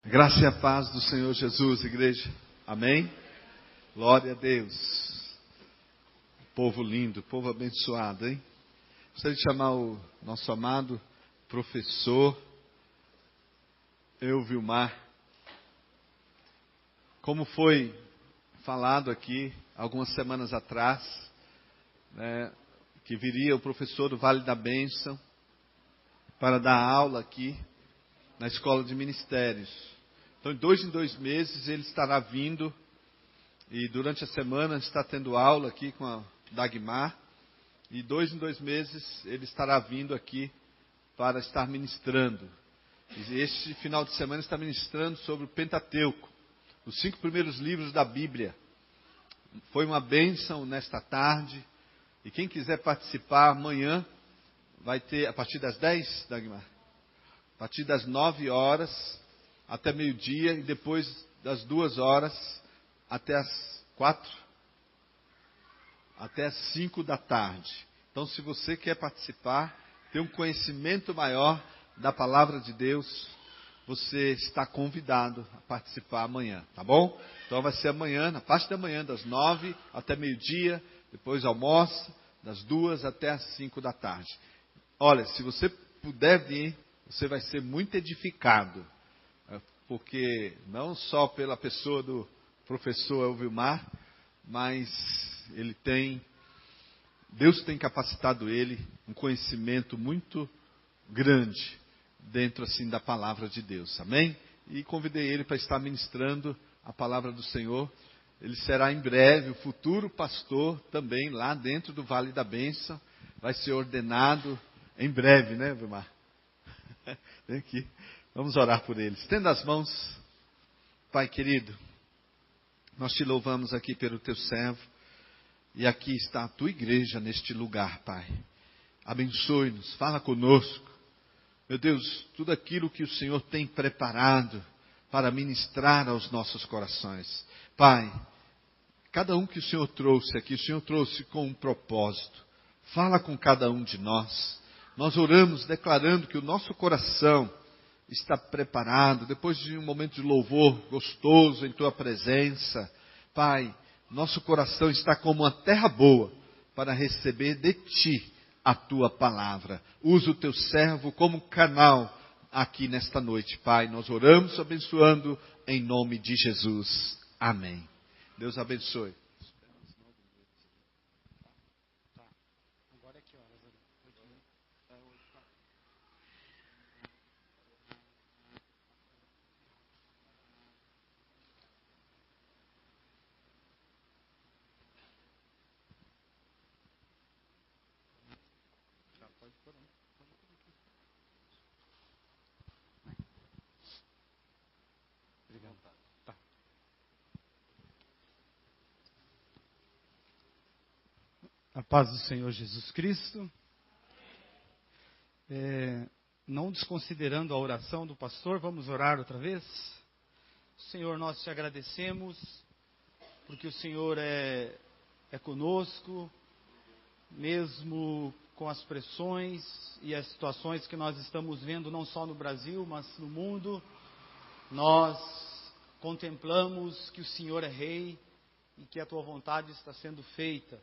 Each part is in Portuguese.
Graça e a paz do Senhor Jesus, igreja. Amém? Glória a Deus. Povo lindo, povo abençoado, hein? Gostaria de chamar o nosso amado professor Elvilmar. Como foi falado aqui algumas semanas atrás, que viria o professor do Vale da Bênção para dar aula aqui na Escola de Ministérios. Então, de 2 em 2 meses ele estará vindo e durante a semana está tendo aula aqui com a Dagmar. E 2 em 2 meses ele estará vindo aqui para estar ministrando. E este final de semana está ministrando sobre o Pentateuco, os 5 primeiros livros da Bíblia. Foi uma bênção nesta tarde. E quem quiser participar amanhã vai ter, a partir das 10, Dagmar? A partir das 9 horas até meio-dia e depois das 2 horas até as 4, até as 5 da tarde. Então, se você quer participar, ter um conhecimento maior da palavra de Deus, você está convidado a participar amanhã, tá bom? Então vai ser amanhã, na parte da manhã, das 9 até meio-dia, depois almoça, das 2 até as 5 da tarde. Olha, se você puder vir, você vai ser muito edificado. Porque não só pela pessoa do professor Elvilmar, mas Deus tem capacitado ele, um conhecimento muito grande dentro assim da palavra de Deus, amém? E convidei ele para estar ministrando a palavra do Senhor. Ele será em breve o futuro pastor também lá dentro do Vale da Bênção, vai ser ordenado em breve, né, Elvilmar? Vem aqui. Vamos orar por ele. Estenda as mãos. Pai querido, nós te louvamos aqui pelo teu servo. E aqui está a tua igreja neste lugar, Pai. Abençoe-nos, fala conosco. Meu Deus, tudo aquilo que o Senhor tem preparado para ministrar aos nossos corações. Pai, cada um que o Senhor trouxe aqui, o Senhor trouxe com um propósito. Fala com cada um de nós. Nós oramos declarando que o nosso coração está preparado, depois de um momento de louvor gostoso em tua presença. Pai, nosso coração está como uma terra boa para receber de ti a tua palavra. Usa o teu servo como canal aqui nesta noite, Pai. Nós oramos abençoando em nome de Jesus. Amém. Deus abençoe. A paz do Senhor Jesus Cristo. Não desconsiderando a oração do pastor, vamos orar outra vez? Senhor, nós te agradecemos, porque o Senhor é conosco, mesmo com as pressões e as situações que nós estamos vendo, não só no Brasil, mas no mundo. Nós contemplamos que o Senhor é Rei e que a tua vontade está sendo feita.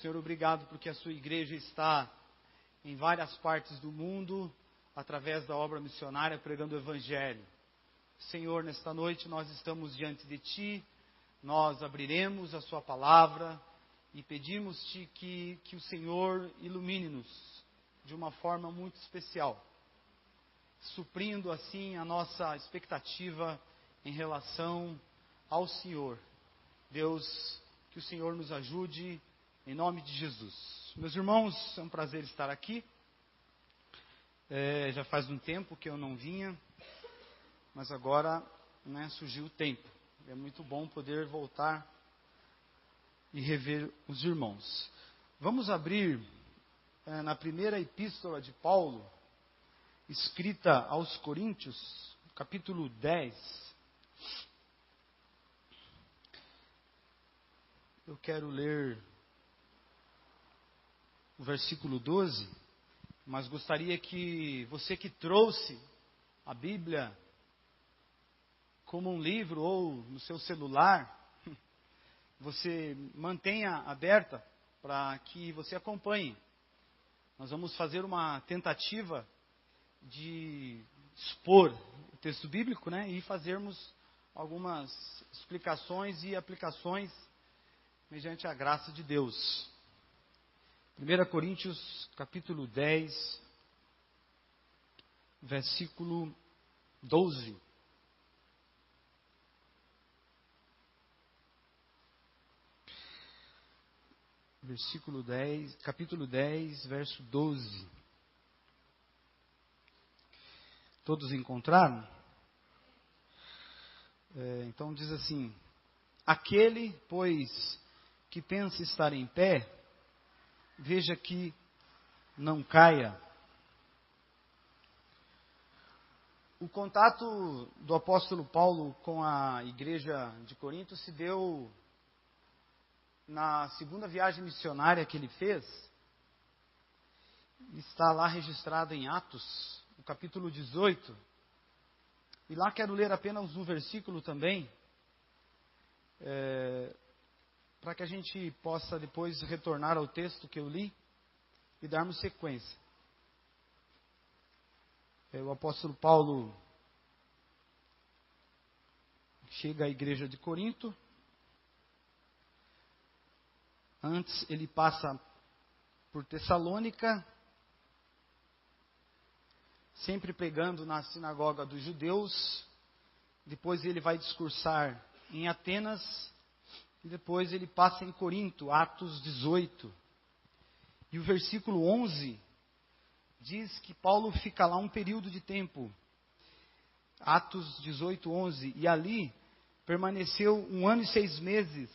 Senhor, obrigado porque a sua igreja está em várias partes do mundo, através da obra missionária, pregando o Evangelho. Senhor, nesta noite nós estamos diante de Ti, nós abriremos a Sua palavra e pedimos-Te que o Senhor ilumine-nos de uma forma muito especial, suprindo assim a nossa expectativa em relação ao Senhor. Deus, que o Senhor nos ajude, em nome de Jesus. Meus irmãos, é um prazer estar aqui. Já faz um tempo que eu não vinha, mas agora surgiu o tempo. É muito bom poder voltar e rever os irmãos. Vamos abrir na primeira epístola de Paulo, escrita aos Coríntios, capítulo 10. Eu quero ler o versículo 12, mas gostaria que você que trouxe a Bíblia como um livro ou no seu celular, você mantenha aberta para que você acompanhe. Nós vamos fazer uma tentativa de expor o texto bíblico, né, e fazermos algumas explicações e aplicações mediante a graça de Deus. 1 Coríntios, capítulo 10, versículo 12. Versículo 10, capítulo 10, verso 12. Todos encontraram? Então diz assim: aquele, pois, que pensa estar em pé, veja que não caia. O contato do apóstolo Paulo com a igreja de Corinto se deu na segunda viagem missionária que ele fez. Está lá registrado em Atos, no capítulo 18. E lá quero ler apenas um versículo também, para que a gente possa depois retornar ao texto que eu li e darmos sequência. O apóstolo Paulo chega à igreja de Corinto. Antes ele passa por Tessalônica, sempre pregando na sinagoga dos judeus. Depois ele vai discursar em Atenas. E depois ele passa em Corinto, Atos 18. E o versículo 11 diz que Paulo fica lá um período de tempo. Atos 18, 11. E ali permaneceu 1 ano e 6 meses,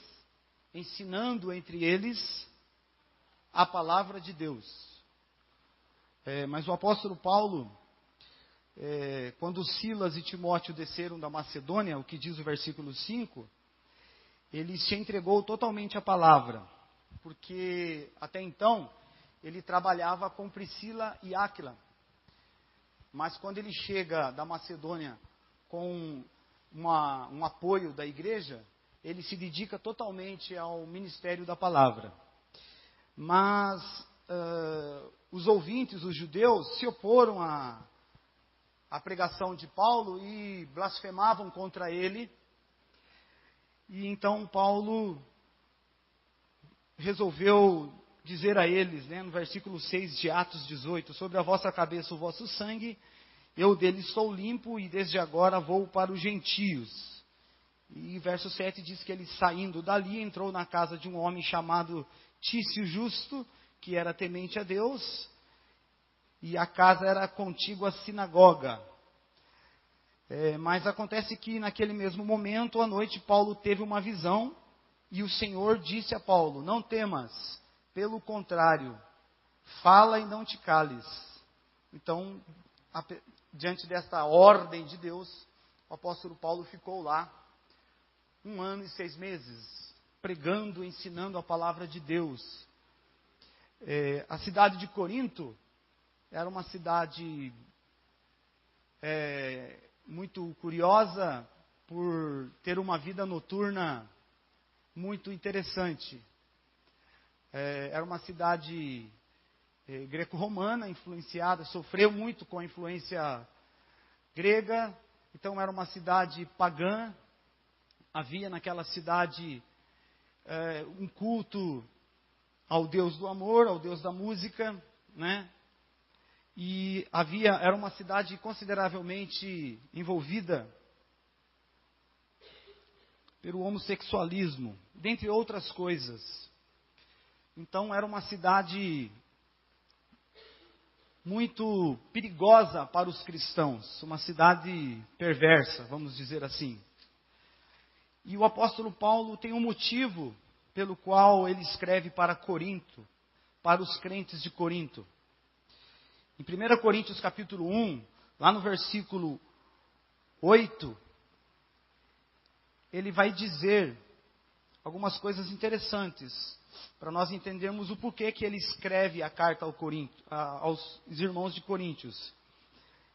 ensinando entre eles a palavra de Deus. Mas o apóstolo Paulo, quando Silas e Timóteo desceram da Macedônia, o que diz o versículo 5, ele se entregou totalmente à palavra, porque até então ele trabalhava com Priscila e Áquila. Mas quando ele chega da Macedônia com um apoio da igreja, ele se dedica totalmente ao ministério da palavra. Mas os ouvintes, os judeus, se oporam à pregação de Paulo e blasfemavam contra ele. E então Paulo resolveu dizer a eles, né, no versículo 6 de Atos 18, sobre a vossa cabeça o vosso sangue, eu dele estou limpo e desde agora vou para os gentios. E verso 7 diz que ele, saindo dali, entrou na casa de um homem chamado Tício Justo, que era temente a Deus, e a casa era contígua à sinagoga. Mas acontece que naquele mesmo momento, à noite, Paulo teve uma visão, e o Senhor disse a Paulo: não temas, pelo contrário, fala e não te cales. Então, diante desta ordem de Deus, o apóstolo Paulo ficou lá 1 ano e 6 meses, pregando, ensinando a palavra de Deus. A cidade de Corinto era uma cidade muito curiosa por ter uma vida noturna muito interessante. Era uma cidade greco-romana, influenciada, sofreu muito com a influência grega, então era uma cidade pagã. Havia naquela cidade um culto ao Deus do amor, ao Deus da música, né? E era uma cidade consideravelmente envolvida pelo homossexualismo, dentre outras coisas. Então era uma cidade muito perigosa para os cristãos, uma cidade perversa, vamos dizer assim. E o apóstolo Paulo tem um motivo pelo qual ele escreve para Corinto, para os crentes de Corinto. Em 1 Coríntios capítulo 1, lá no versículo 8, ele vai dizer algumas coisas interessantes, para nós entendermos o porquê que ele escreve a carta aos irmãos de Coríntios.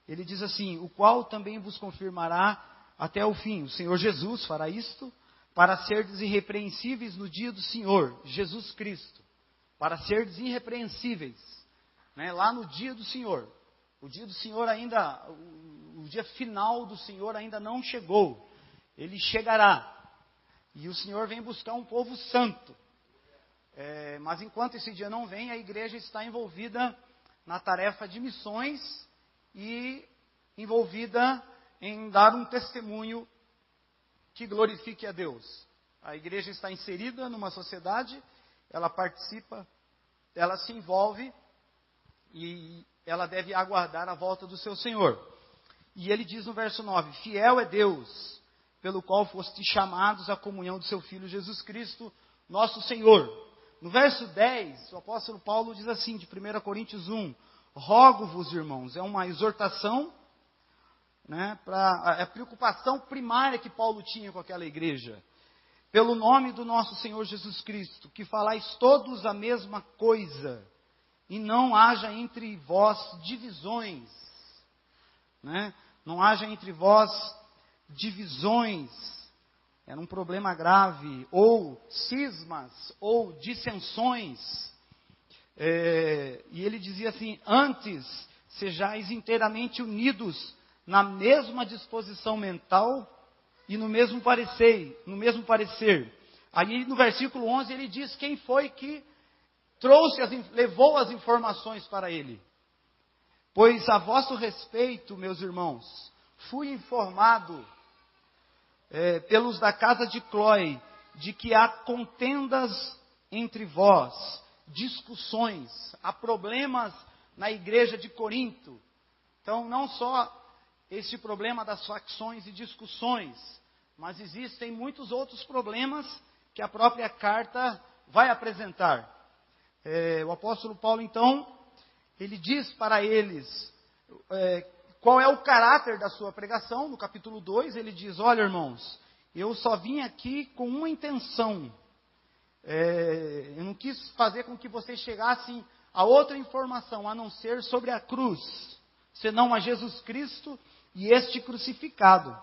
Ele diz assim: o qual também vos confirmará até o fim. O Senhor Jesus fará isto para serdes irrepreensíveis no dia do Senhor, Jesus Cristo. Para serdes irrepreensíveis, né, lá no dia do Senhor. O dia do Senhor ainda, o dia final do Senhor ainda não chegou. Ele chegará. E o Senhor vem buscar um povo santo. Mas enquanto esse dia não vem, a igreja está envolvida na tarefa de missões e envolvida em dar um testemunho que glorifique a Deus. A igreja está inserida numa sociedade, ela participa, ela se envolve e ela deve aguardar a volta do seu Senhor. E ele diz no verso 9, fiel é Deus, pelo qual fostes chamados à comunhão do seu Filho Jesus Cristo, nosso Senhor. No verso 10, o apóstolo Paulo diz assim, de 1 Coríntios 1, rogo-vos, irmãos, é uma exortação, né, para a preocupação primária que Paulo tinha com aquela igreja. Pelo nome do nosso Senhor Jesus Cristo, que falais todos a mesma coisa, e não haja entre vós divisões, né? Não haja entre vós divisões, era um problema grave, ou cismas, ou dissensões, e ele dizia assim, antes sejais inteiramente unidos na mesma disposição mental e no mesmo parecer. Aí no versículo 11 ele diz quem foi que levou as informações para ele. Pois a vosso respeito, meus irmãos, fui informado pelos da casa de Cloé, de que há contendas entre vós, discussões, há problemas na igreja de Corinto. Então não só este problema das facções e discussões, mas existem muitos outros problemas que a própria carta vai apresentar. O apóstolo Paulo, então, ele diz para eles qual é o caráter da sua pregação. No capítulo 2, ele diz, olha, irmãos, eu só vim aqui com uma intenção. Eu não quis fazer com que vocês chegassem a outra informação, a não ser sobre a cruz, senão a Jesus Cristo e este crucificado.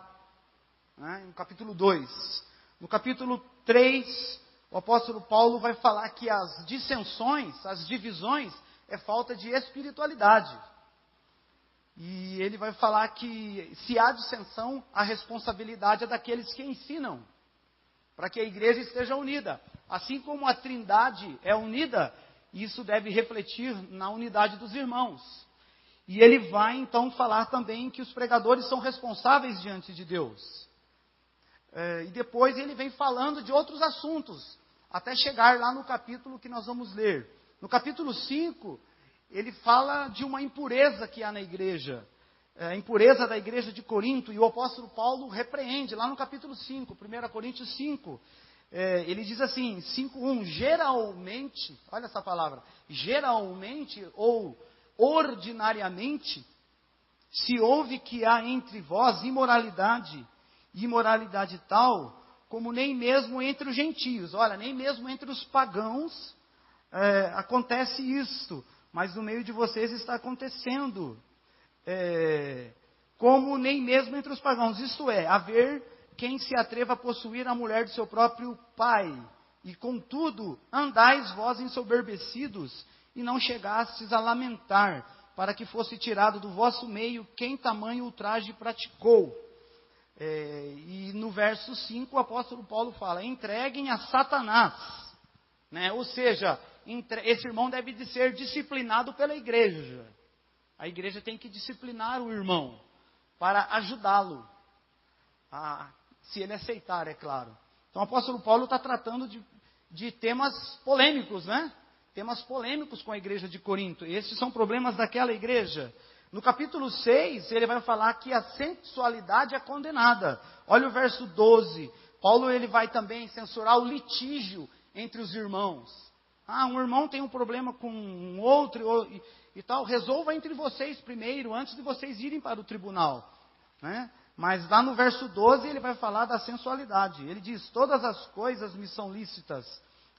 No capítulo 2. No capítulo 3, o apóstolo Paulo vai falar que as dissensões, as divisões, é falta de espiritualidade. E ele vai falar que se há dissensão, a responsabilidade é daqueles que ensinam, para que a igreja esteja unida. Assim como a Trindade é unida, isso deve refletir na unidade dos irmãos. E ele vai então falar também que os pregadores são responsáveis diante de Deus. E depois ele vem falando de outros assuntos, até chegar lá no capítulo que nós vamos ler. No capítulo 5, ele fala de uma impureza que há na igreja, a impureza da igreja de Corinto, e o apóstolo Paulo repreende, lá no capítulo 5, 1 Coríntios 5, ele diz assim, 5:1, geralmente, olha essa palavra, geralmente ou ordinariamente, se ouve que há entre vós imoralidade tal, como nem mesmo entre os gentios. Olha, nem mesmo entre os pagãos acontece isto, mas no meio de vocês está acontecendo. Como nem mesmo entre os pagãos. Isto é, haver quem se atreva a possuir a mulher de seu próprio pai. E contudo, andais vós ensoberbecidos, e não chegastes a lamentar, para que fosse tirado do vosso meio quem tamanho ultraje praticou. E no verso 5 o apóstolo Paulo fala, entreguem a Satanás, né? Ou seja, esse irmão deve de ser disciplinado pela igreja. A igreja tem que disciplinar o irmão, para ajudá-lo, se ele aceitar, é claro. Então o apóstolo Paulo está tratando de temas polêmicos, né? Temas polêmicos com a igreja de Corinto. Esses são problemas daquela igreja. No capítulo 6, ele vai falar que a sensualidade é condenada. Olha o verso 12. Paulo ele vai também censurar o litígio entre os irmãos. Um irmão tem um problema com um outro e tal. Resolva entre vocês primeiro, antes de vocês irem para o tribunal, né? Mas lá no verso 12 ele vai falar da sensualidade. Ele diz, todas as coisas me são lícitas.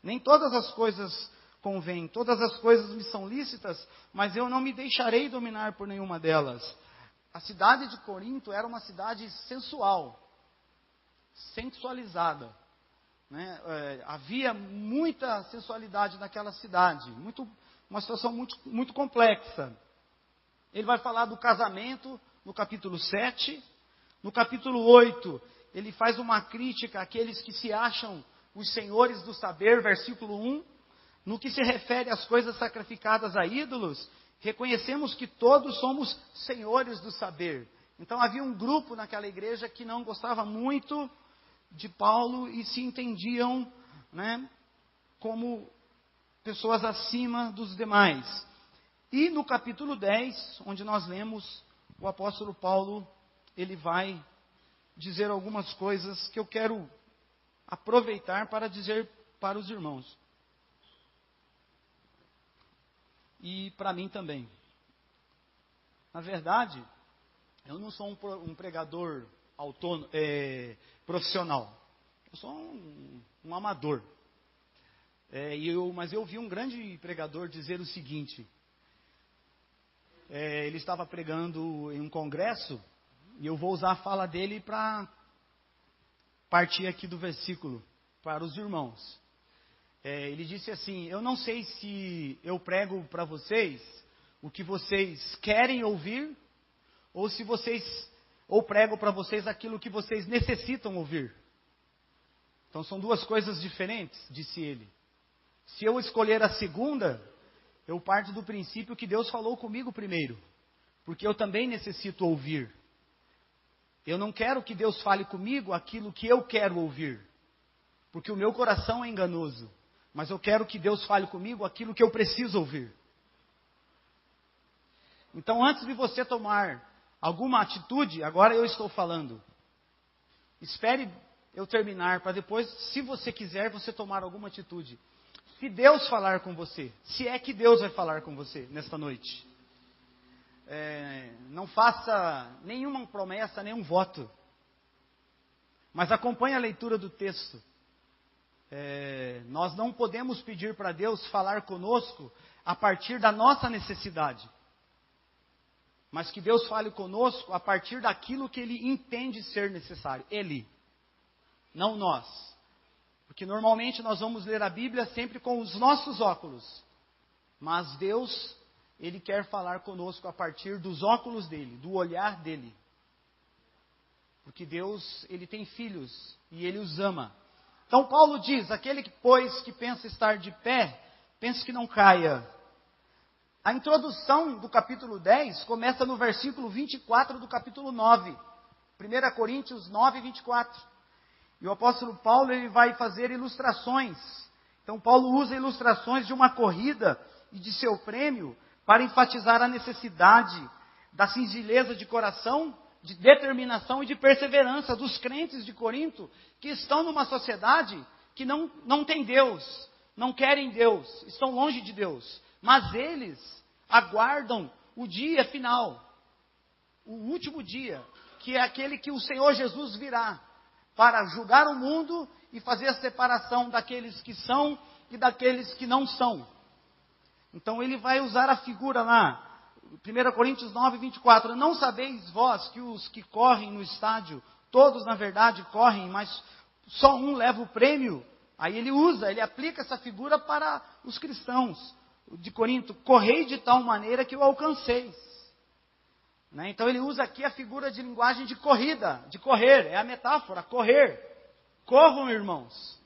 Nem todas as coisas convém, todas as coisas me são lícitas, mas eu não me deixarei dominar por nenhuma delas. A cidade de Corinto era uma cidade sensual, sensualizada. Né? Havia muita sensualidade naquela cidade, uma situação muito complexa. Ele vai falar do casamento no capítulo 7. No capítulo 8, ele faz uma crítica àqueles que se acham os senhores do saber, versículo 1. No que se refere às coisas sacrificadas a ídolos, reconhecemos que todos somos senhores do saber. Então havia um grupo naquela igreja que não gostava muito de Paulo e se entendiam, né, como pessoas acima dos demais. E no capítulo 10, onde nós lemos, o apóstolo Paulo, ele vai dizer algumas coisas que eu quero aproveitar para dizer para os irmãos. E para mim também. Na verdade, eu não sou um pregador autônomo, profissional. Eu sou um amador. Mas eu vi um grande pregador dizer o seguinte. Ele estava pregando em um congresso, e eu vou usar a fala dele para partir aqui do versículo para os irmãos. Ele disse assim: eu não sei se eu prego para vocês o que vocês querem ouvir, ou prego para vocês aquilo que vocês necessitam ouvir. Então são duas coisas diferentes, disse ele. Se eu escolher a segunda, eu parto do princípio que Deus falou comigo primeiro, porque eu também necessito ouvir. Eu não quero que Deus fale comigo aquilo que eu quero ouvir, porque o meu coração é enganoso. Mas eu quero que Deus fale comigo aquilo que eu preciso ouvir. Então, antes de você tomar alguma atitude, agora eu estou falando. Espere eu terminar, para depois, se você quiser, você tomar alguma atitude. Se Deus falar com você, se é que Deus vai falar com você nesta noite. Não faça nenhuma promessa, nenhum voto. Mas acompanhe a leitura do texto. Nós não podemos pedir para Deus falar conosco a partir da nossa necessidade, mas que Deus fale conosco a partir daquilo que Ele entende ser necessário. Ele, não nós. Porque normalmente nós vamos ler a Bíblia sempre com os nossos óculos, mas Deus, Ele quer falar conosco a partir dos óculos dEle, do olhar dEle. Porque Deus, Ele tem filhos e Ele os ama. Então Paulo diz, aquele que, pois, que pensa estar de pé, pense que não caia. A introdução do capítulo 10 começa no versículo 24 do capítulo 9. 1 Coríntios 9, 24. E o apóstolo Paulo, ele vai fazer ilustrações. Então Paulo usa ilustrações de uma corrida e de seu prêmio para enfatizar a necessidade da singeleza de coração, de determinação e de perseverança dos crentes de Corinto, que estão numa sociedade que não tem Deus, não querem Deus, estão longe de Deus, mas eles aguardam o dia final, o último dia, que é aquele que o Senhor Jesus virá, para julgar o mundo e fazer a separação daqueles que são e daqueles que não são. Então ele vai usar a figura lá, 1 Coríntios 9, 24, não sabeis vós que os que correm no estádio, todos na verdade correm, mas só um leva o prêmio? Aí ele aplica essa figura para os cristãos de Corinto, correi de tal maneira que o alcanceis. Né? Então ele usa aqui a figura de linguagem de corrida, de correr, é a metáfora, correr. Corram, irmãos.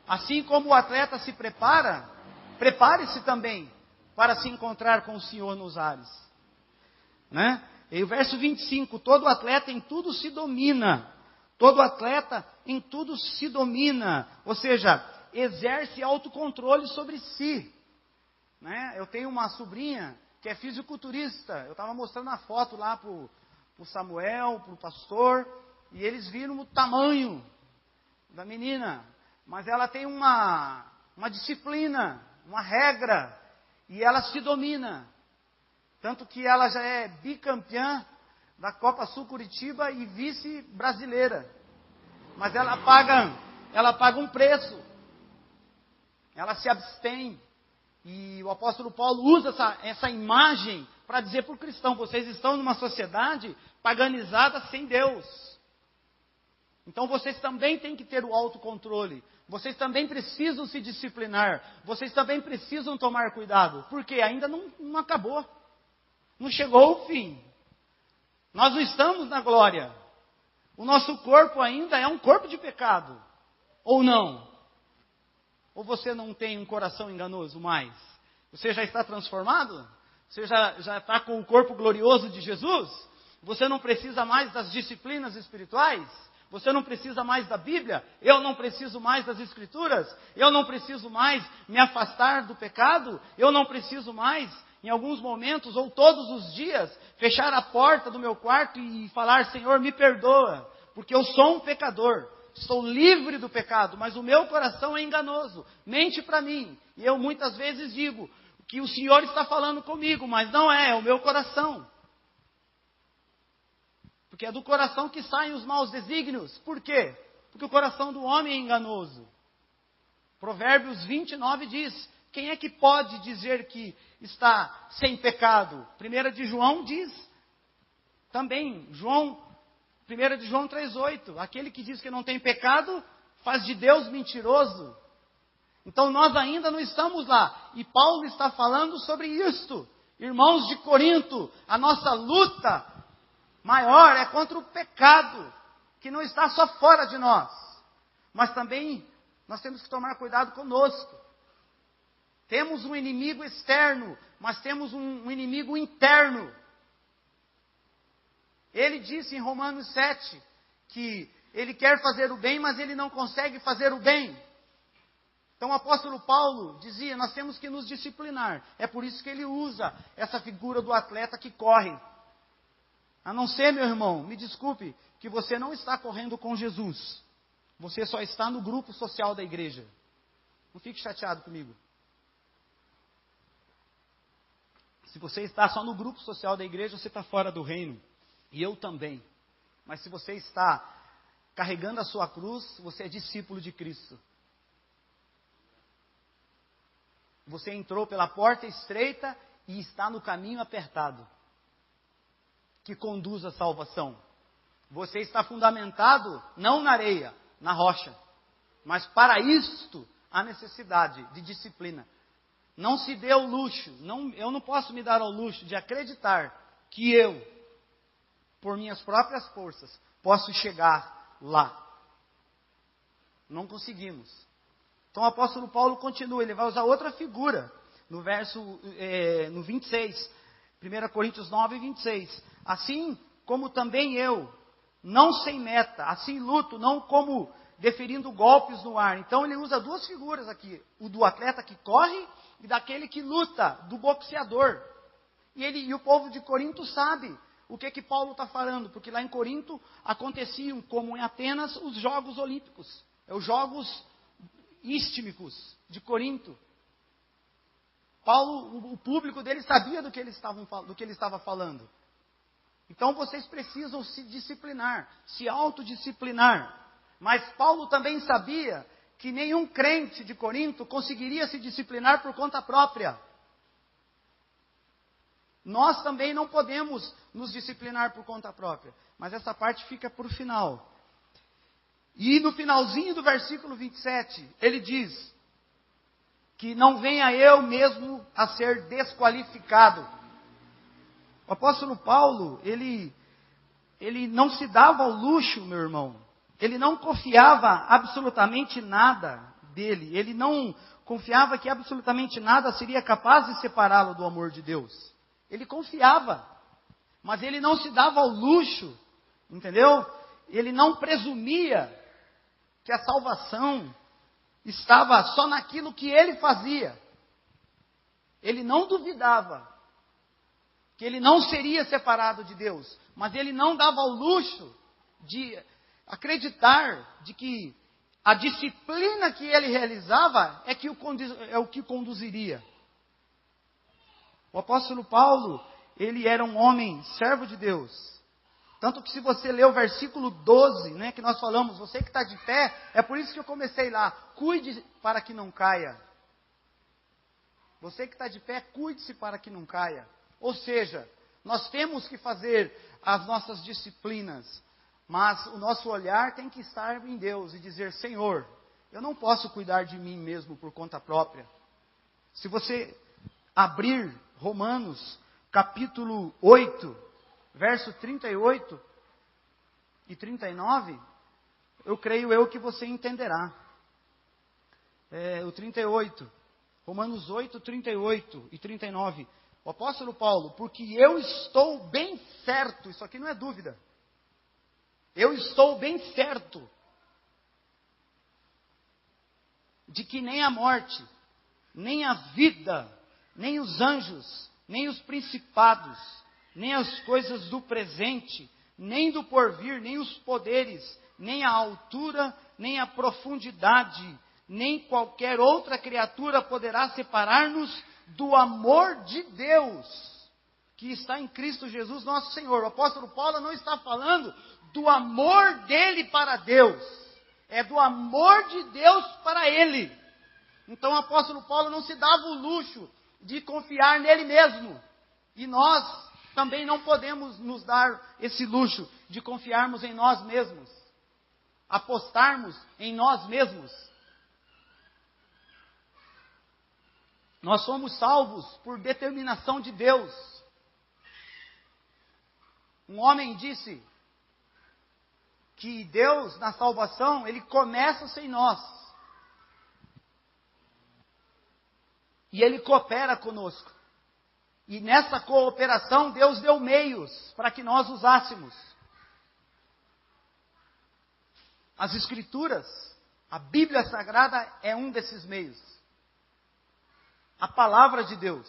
Assim como o atleta se prepara, prepare-se também para se encontrar com o Senhor nos ares. Né? E o verso 25, todo atleta em tudo se domina. Todo atleta em tudo se domina. Ou seja, exerce autocontrole sobre si. Né? Eu tenho uma sobrinha que é fisiculturista. Eu estava mostrando a foto lá para o Samuel, para o pastor, e eles viram o tamanho da menina. Mas ela tem uma disciplina, uma regra, e ela se domina. Tanto que ela já é bicampeã da Copa Sul Curitiba e vice-brasileira. Mas ela paga um preço. Ela se abstém. E o apóstolo Paulo usa essa imagem para dizer para o cristão, vocês estão numa sociedade paganizada sem Deus. Então vocês também têm que ter o autocontrole. Vocês também precisam se disciplinar. Vocês também precisam tomar cuidado. Porque ainda não acabou. Não chegou o fim. Nós não estamos na glória. O nosso corpo ainda é um corpo de pecado. Ou não? Ou você não tem um coração enganoso mais? Você já está transformado? Você já está com o corpo glorioso de Jesus? Você não precisa mais das disciplinas espirituais? Você não precisa mais da Bíblia? Eu não preciso mais das Escrituras? Eu não preciso mais me afastar do pecado? Eu não preciso mais, em alguns momentos ou todos os dias, fechar a porta do meu quarto e falar: Senhor, me perdoa, porque eu sou um pecador. Estou livre do pecado, mas o meu coração é enganoso, mente para mim. E eu muitas vezes digo que o Senhor está falando comigo, mas não é o meu coração. Porque é do coração que saem os maus desígnios. Por quê? Porque o coração do homem é enganoso. Provérbios 29 diz: quem é que pode dizer que está sem pecado? 1 de João diz também, 1 de João 3,8, aquele que diz que não tem pecado, faz de Deus mentiroso. Então nós ainda não estamos lá. E Paulo está falando sobre isto. Irmãos de Corinto, a nossa luta maior é contra o pecado, que não está só fora de nós, mas também nós temos que tomar cuidado conosco. Temos um inimigo externo, mas temos um inimigo interno. Ele disse em Romanos 7 que ele quer fazer o bem, mas ele não consegue fazer o bem. Então o apóstolo Paulo dizia: nós temos que nos disciplinar. É por isso que ele usa essa figura do atleta que corre. A não ser, meu irmão, me desculpe, que você não está correndo com Jesus. Você só está no grupo social da igreja. Não fique chateado comigo. Se você está só no grupo social da igreja, você está fora do reino. E eu também. Mas se você está carregando a sua cruz, você é discípulo de Cristo. Você entrou pela porta estreita e está no caminho apertado, que conduz à salvação. Você está fundamentado não na areia, na rocha. Mas para isto há necessidade de disciplina. Não se dê ao luxo, eu não posso me dar ao luxo de acreditar que eu, por minhas próprias forças, posso chegar lá. Não conseguimos. Então o apóstolo Paulo continua, ele vai usar outra figura, no verso, no 26, 1 Coríntios 9, 26. Assim como também eu, não sem meta, assim luto, não como deferindo golpes no ar. Então ele usa duas figuras aqui, o do atleta que corre e daquele que luta, do boxeador. E o povo de Corinto sabe o que Paulo está falando, porque lá em Corinto aconteciam, como em Atenas, os Jogos Olímpicos, os Jogos Istmicos de Corinto. Paulo, o público dele sabia do que ele estava falando. Então vocês precisam se disciplinar, se autodisciplinar. Mas Paulo também sabia que nenhum crente de Corinto conseguiria se disciplinar por conta própria. Nós também não podemos nos disciplinar por conta própria. Mas essa parte fica para o final. E no finalzinho do versículo 27, ele diz que não venha eu mesmo a ser desqualificado. O apóstolo Paulo, ele não se dava ao luxo, meu irmão. Ele não confiava absolutamente nada dele. Ele não confiava que absolutamente nada seria capaz de separá-lo do amor de Deus. Ele confiava, mas ele não se dava ao luxo, entendeu? Ele não presumia que a salvação estava só naquilo que ele fazia. Ele não duvidava que ele não seria separado de Deus, mas ele não dava ao luxo de acreditar de que a disciplina que ele realizava é o que conduziria. O apóstolo Paulo, ele era um homem servo de Deus. Tanto que se você ler o versículo 12, né, que nós falamos, você que está de pé, é por isso que eu comecei lá, cuide para que não caia. Você que está de pé, cuide-se para que não caia. Ou seja, nós temos que fazer as nossas disciplinas. Mas o nosso olhar tem que estar em Deus e dizer: Senhor, eu não posso cuidar de mim mesmo por conta própria. Se você abrir Romanos, capítulo 8, verso 38 e 39, eu creio que você entenderá. O 38, Romanos 8, 38 e 39. O apóstolo Paulo: porque eu estou bem certo, isso aqui não é dúvida. Eu estou bem certo de que nem a morte, nem a vida, nem os anjos, nem os principados, nem as coisas do presente, nem do porvir, nem os poderes, nem a altura, nem a profundidade, nem qualquer outra criatura poderá separar-nos do amor de Deus, que está em Cristo Jesus nosso Senhor. O apóstolo Paulo não está falando do amor dele para Deus, é do amor de Deus para ele. Então o apóstolo Paulo não se dava o luxo de confiar nele mesmo. E nós também não podemos nos dar esse luxo de confiarmos em nós mesmos, apostarmos em nós mesmos. Nós somos salvos por determinação de Deus. Um homem disse que Deus, na salvação, Ele começa sem nós. E Ele coopera conosco. E nessa cooperação, Deus deu meios para que nós usássemos. As Escrituras, a Bíblia Sagrada é um desses meios. A Palavra de Deus.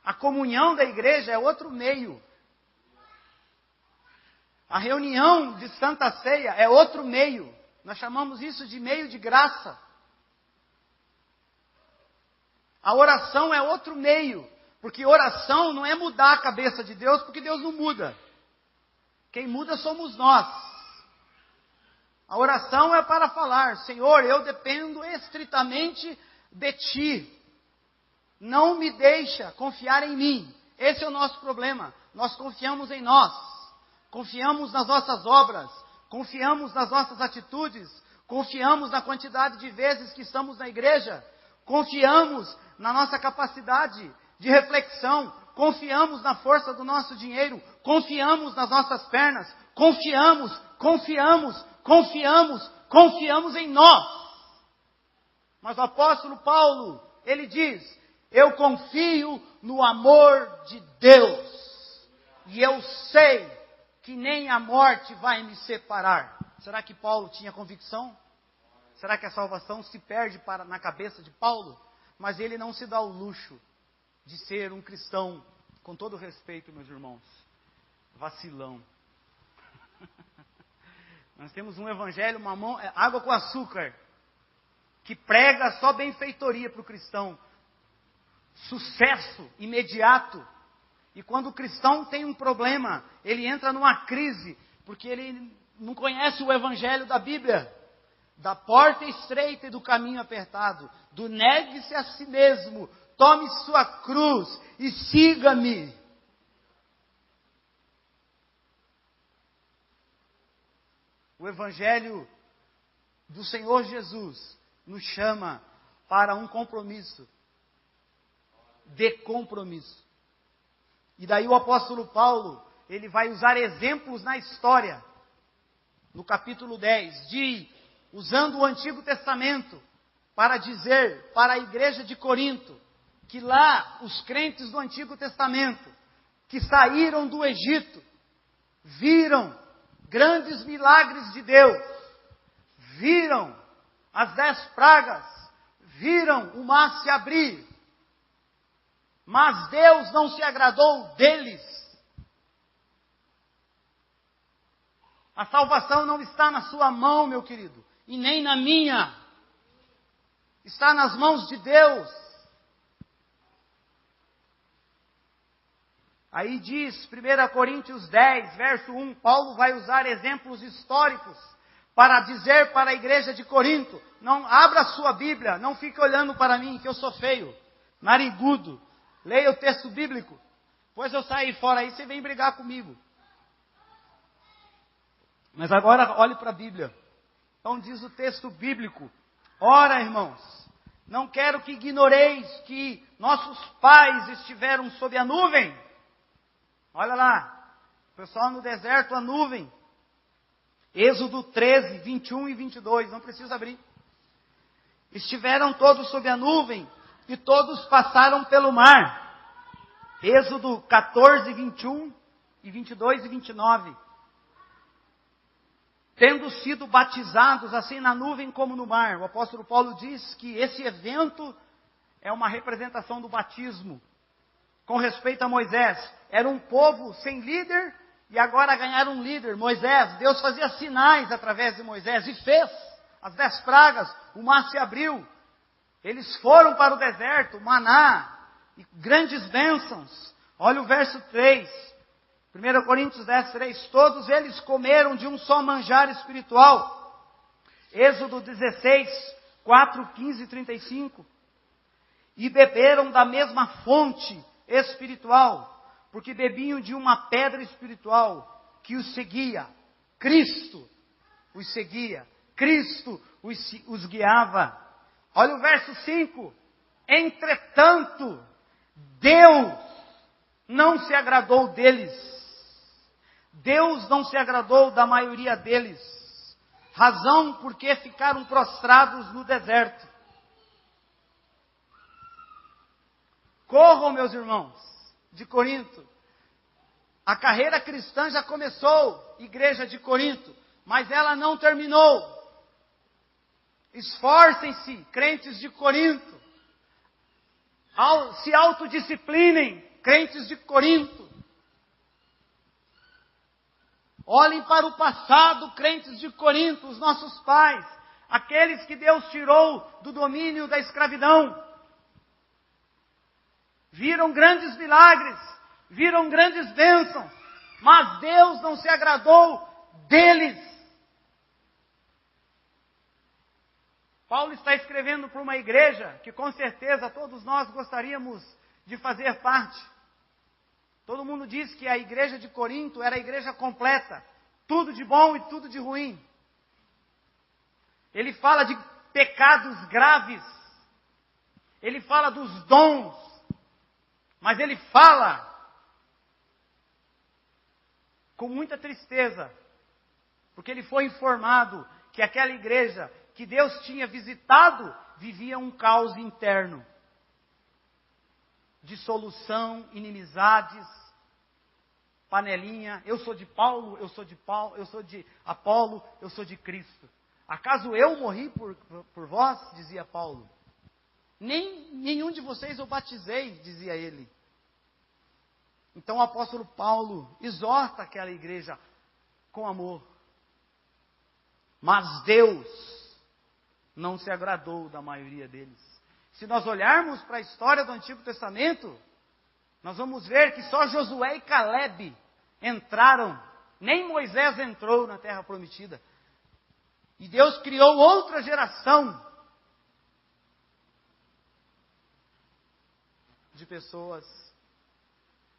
A comunhão da igreja é outro meio. A reunião de Santa Ceia é outro meio. Nós chamamos isso de meio de graça. A oração é outro meio. Porque oração não é mudar a cabeça de Deus, porque Deus não muda. Quem muda somos nós. A oração é para falar: Senhor, eu dependo estritamente de Ti. Não me deixa confiar em mim. Esse é o nosso problema. Nós confiamos em nós. Confiamos nas nossas obras, confiamos nas nossas atitudes, confiamos na quantidade de vezes que estamos na igreja, confiamos na nossa capacidade de reflexão, confiamos na força do nosso dinheiro, confiamos nas nossas pernas, confiamos em nós. Mas o apóstolo Paulo, ele diz: eu confio no amor de Deus, e eu sei que nem a morte vai me separar. Será que Paulo tinha convicção? Será que a salvação se perde na cabeça de Paulo? Mas ele não se dá o luxo de ser um cristão, com todo respeito, meus irmãos, vacilão. Nós temos um evangelho, água com açúcar, que prega só benfeitoria para o cristão, sucesso imediato. E quando o cristão tem um problema, ele entra numa crise, porque ele não conhece o evangelho da Bíblia. Da porta estreita e do caminho apertado, do negue-se a si mesmo, tome sua cruz e siga-me. O evangelho do Senhor Jesus nos chama para um compromisso, de compromisso. E daí o apóstolo Paulo, ele vai usar exemplos na história, no capítulo 10, usando o Antigo Testamento, para dizer para a igreja de Corinto, que lá os crentes do Antigo Testamento, que saíram do Egito, viram grandes milagres de Deus, viram as 10 pragas, viram o mar se abrir, mas Deus não se agradou deles. A salvação não está na sua mão, meu querido, e nem na minha. Está nas mãos de Deus. Aí diz 1 Coríntios 10, verso 1, Paulo vai usar exemplos históricos para dizer para a igreja de Corinto: não abra a sua Bíblia, não fique olhando para mim que eu sou feio, narigudo. Leia o texto bíblico, pois eu sair fora aí, você vem brigar comigo. Mas agora olhe para a Bíblia. Então diz o texto bíblico: ora, irmãos, não quero que ignoreis que nossos pais estiveram sob a nuvem. Olha lá, o pessoal no deserto, a nuvem. Êxodo 13, 21 e 22, não precisa abrir. Estiveram todos sob a nuvem e todos passaram pelo mar. Êxodo 14, 21 e 22 e 29. Tendo sido batizados assim na nuvem como no mar. O apóstolo Paulo diz que esse evento é uma representação do batismo. Com respeito a Moisés, era um povo sem líder e agora ganharam um líder, Moisés. Deus fazia sinais através de Moisés e fez as 10 pragas, o mar se abriu. Eles foram para o deserto, maná, e grandes bênçãos. Olha o verso 3, 1 Coríntios 10, 3. Todos eles comeram de um só manjar espiritual. Êxodo 16, 4, 15 e 35. E beberam da mesma fonte espiritual, porque bebiam de uma pedra espiritual que os seguia. Cristo os seguia. Cristo os guiava. Olha o verso 5. Entretanto, Deus não se agradou deles. Deus não se agradou da maioria deles. Razão porque ficaram prostrados no deserto. Corram, meus irmãos, de Corinto. A carreira cristã já começou, igreja de Corinto, mas ela não terminou. Esforcem-se, crentes de Corinto. Se autodisciplinem, crentes de Corinto. Olhem para o passado, crentes de Corinto, os nossos pais, aqueles que Deus tirou do domínio da escravidão. Viram grandes milagres, viram grandes bênçãos, mas Deus não se agradou deles. Paulo está escrevendo para uma igreja que com certeza todos nós gostaríamos de fazer parte. Todo mundo diz que a igreja de Corinto era a igreja completa, tudo de bom e tudo de ruim. Ele fala de pecados graves, ele fala dos dons, mas ele fala com muita tristeza, porque ele foi informado que aquela igreja que Deus tinha visitado vivia um caos interno. Dissolução, inimizades, panelinha. Eu sou de Paulo, eu sou de Paulo, eu sou de Apolo, eu sou de Cristo. Acaso eu morri por vós? Dizia Paulo. Nenhum de vocês eu batizei, dizia ele. Então o apóstolo Paulo exorta aquela igreja com amor. Mas Deus não se agradou da maioria deles. Se nós olharmos para a história do Antigo Testamento, nós vamos ver que só Josué e Calebe entraram, nem Moisés entrou na Terra Prometida. E Deus criou outra geração de pessoas.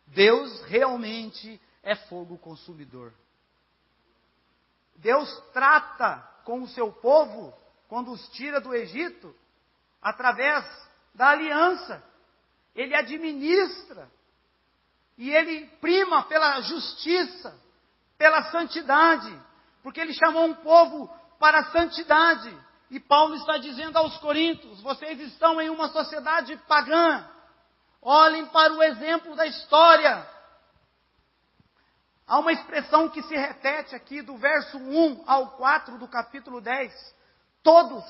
Deus realmente é fogo consumidor. Deus trata com o seu povo, quando os tira do Egito, através da aliança. Ele administra. E ele prima pela justiça, pela santidade. Porque ele chamou um povo para a santidade. E Paulo está dizendo aos coríntios: vocês estão em uma sociedade pagã. Olhem para o exemplo da história. Há uma expressão que se repete aqui do verso 1 ao 4 do capítulo 10. Todos.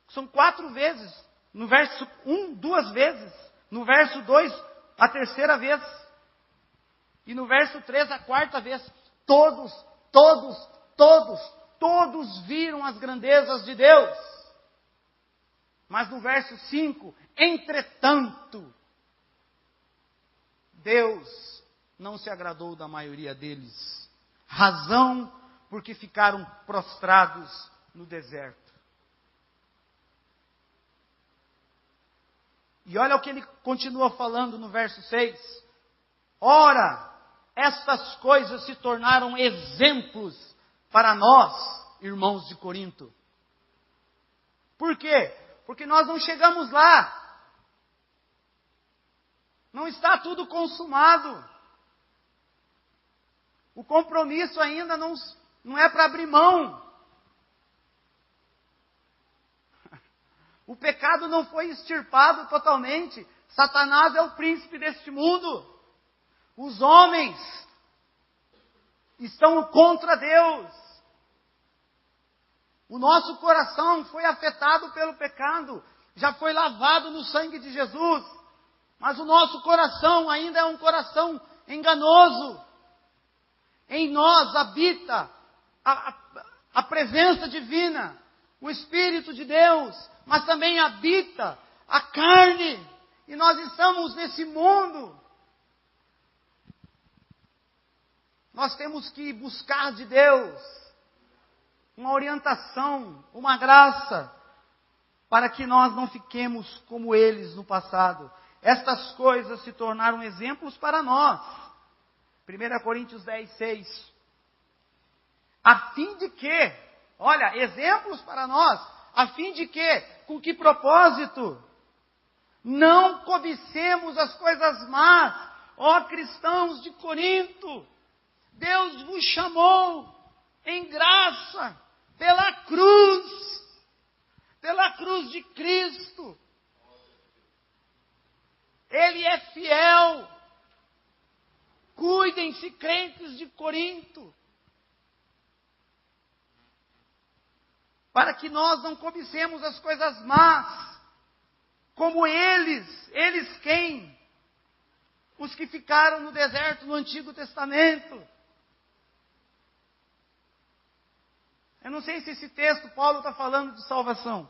São 4 vezes. No verso 1, 2 vezes. No verso 2, a 3ª vez. E no verso 3, a 4ª vez. Todos viram as grandezas de Deus. Mas no verso 5, entretanto, Deus não se agradou da maioria deles. Razão porque ficaram prostrados no deserto. E olha o que ele continua falando no verso 6. Ora, estas coisas se tornaram exemplos para nós, irmãos de Corinto. Por quê? Porque nós não chegamos lá. Não está tudo consumado. O compromisso ainda não é para abrir mão. O pecado não foi extirpado totalmente. Satanás é o príncipe deste mundo. Os homens estão contra Deus. O nosso coração foi afetado pelo pecado. Já foi lavado no sangue de Jesus. Mas o nosso coração ainda é um coração enganoso. Em nós habita a presença divina, o Espírito de Deus, mas também habita a carne. E nós estamos nesse mundo. Nós temos que buscar de Deus uma orientação, uma graça, para que nós não fiquemos como eles no passado. Estas coisas se tornaram exemplos para nós. 1 Coríntios 10, 6. A fim de que, olha, exemplos para nós, a fim de que, com que propósito? Não cobicemos as coisas más, ó cristãos de Corinto. Deus vos chamou em graça, pela cruz de Cristo. Ele é fiel. Cuidem-se, crentes de Corinto, para que nós não cobicemos as coisas más, como eles quem? Os que ficaram no deserto no Antigo Testamento. Eu não sei se esse texto, Paulo está falando de salvação,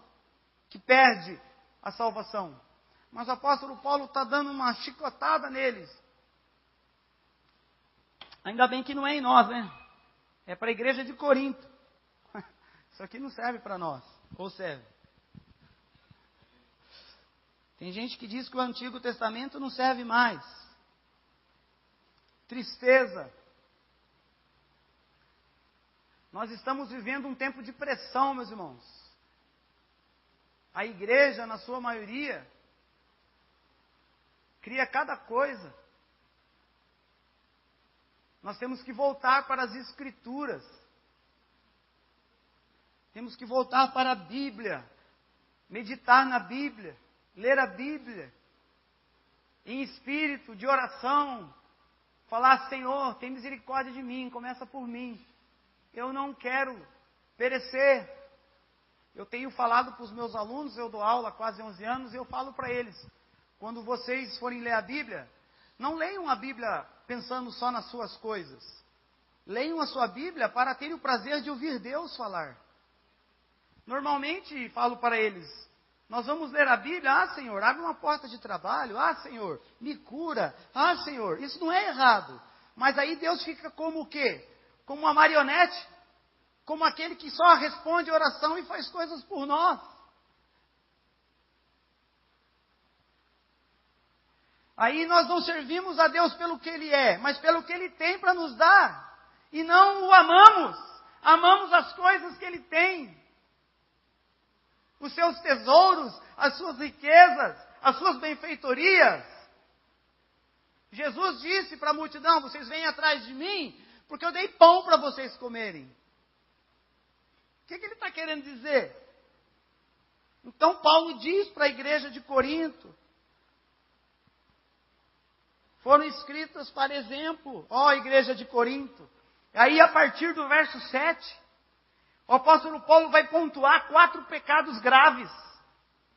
que perde a salvação. Mas o apóstolo Paulo está dando uma chicotada neles. Ainda bem que não é em nós, né? É para a igreja de Corinto. Isso aqui não serve para nós. Ou serve? Tem gente que diz que o Antigo Testamento não serve mais. Tristeza. Nós estamos vivendo um tempo de pressão, meus irmãos. A igreja, na sua maioria, cria cada coisa. Nós temos que voltar para as Escrituras. Temos que voltar para a Bíblia. Meditar na Bíblia. Ler a Bíblia. Em espírito de oração. Falar, Senhor, tem misericórdia de mim. Começa por mim. Eu não quero perecer. Eu tenho falado para os meus alunos, eu dou aula há quase 11 anos, e eu falo para eles, quando vocês forem ler a Bíblia, não leiam a Bíblia pensando só nas suas coisas. Leiam a sua Bíblia para terem o prazer de ouvir Deus falar. Normalmente, falo para eles, nós vamos ler a Bíblia, ah, Senhor, abre uma porta de trabalho, ah, Senhor, me cura, ah, Senhor, isso não é errado. Mas aí Deus fica como o quê? Como uma marionete, como aquele que só responde oração e faz coisas por nós. Aí nós não servimos a Deus pelo que Ele é, mas pelo que Ele tem para nos dar. E não o amamos. Amamos as coisas que Ele tem. Os seus tesouros, as suas riquezas, as suas benfeitorias. Jesus disse para a multidão, vocês vêm atrás de mim, porque eu dei pão para vocês comerem. O que Ele está querendo dizer? Então Paulo diz para a igreja de Corinto, foram escritas para exemplo, ó igreja de Corinto. Aí a partir do verso 7, o apóstolo Paulo vai pontuar 4 pecados graves,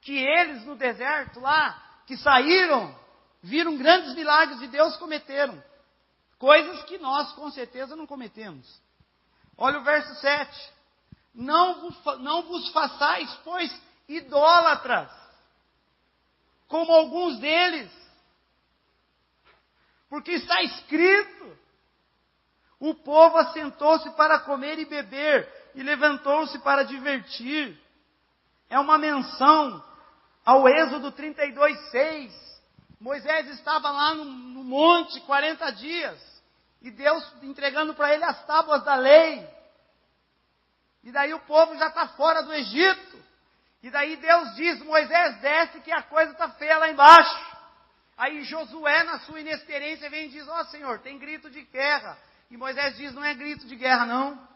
que eles no deserto lá, que saíram, viram grandes milagres de Deus, cometeram. Coisas que nós com certeza não cometemos. Olha o verso 7. Não vos façais, pois, idólatras, como alguns deles. Porque está escrito, o povo assentou-se para comer e beber, e levantou-se para divertir. É uma menção ao Êxodo 32, 6. Moisés estava lá no monte 40 dias, E Deus entregando para ele as tábuas da lei. E daí o povo já está fora do Egito. E daí Deus diz, Moisés, desce que a coisa está feia lá embaixo. Aí Josué, na sua inexperiência, vem e diz, ó Senhor, tem grito de guerra. E Moisés diz, não é grito de guerra não,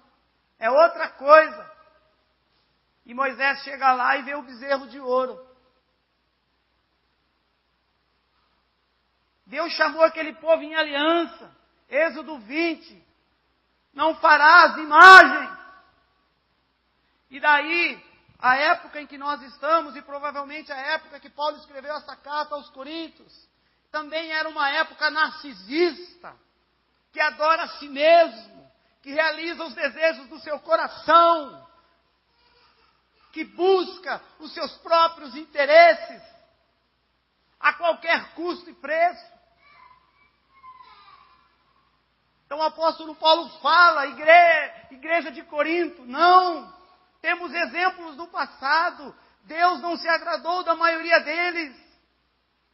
é outra coisa. E Moisés chega lá e vê o bezerro de ouro. Deus chamou aquele povo em aliança. Êxodo 20. Não farás imagem. E daí, a época em que nós estamos, e provavelmente a época que Paulo escreveu essa carta aos Coríntios, também era uma época narcisista, que adora a si mesmo, que realiza os desejos do seu coração, que busca os seus próprios interesses, a qualquer custo e preço. Então o apóstolo Paulo fala, igreja de Corinto, não, temos exemplos do passado, Deus não se agradou da maioria deles,